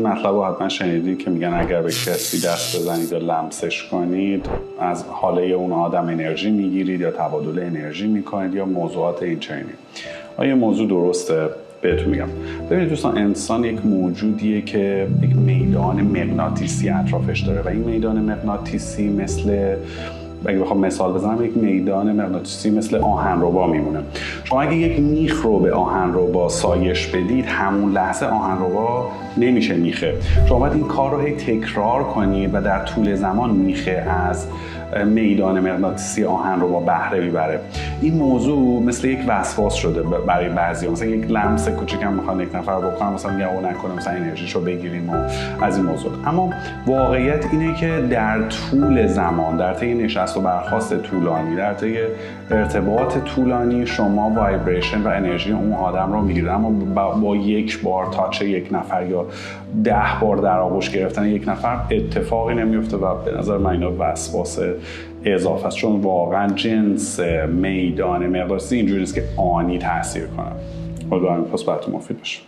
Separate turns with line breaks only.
این مطلب رو حتما شنیدید که میگن اگر به کسی دست بزنید یا لمسش کنید از حاله اون آدم انرژی میگیرید یا تبادل انرژی میکنید یا موضوعات این چنینی. آیا موضوع درسته؟ بهتون میگم. ببینید دوستان، انسان یک موجودیه که یک میدان مغناطیسی اطرافش داره و این میدان مغناطیسی مثل، اگه بخوام مثال بزنم، یک میدان مغناطیسی مثل آهنربا میمونه. شما اگه یک میخ رو به آهنربا سایش بدید، همون لحظه آهنربا نمیشه میخه. شما باید این کار رو هی تکرار کنید و در طول زمان میخه از میدان مغناطیسی آهنربا بهره میبره. این موضوع مثل یک وسواس شده برای بعضیا. مثلا یک لمس کوچیکم میخوان یک نفر بکنم، مثلا میگه او نکنه، مثلا انرژیشو بگیریم و از این موضوع. اما واقعیت اینه که در طول زمان، در طی نشست و برخاست طولانی، در طی ارتباط طولانی، شما وایبریشن و انرژی اون آدم رو میگیرید. اما با یک بار تاچ یک نفر یا 10 بار در آغوش گرفتن یک نفر اتفاقی نمیفته و به نظر من اینا وسواس اضافه است، چون واقعا جنس میدان مغناطیسی اینجوری است که آنی تاثیر کنه. امیدوارم پس براتون مفید باشه.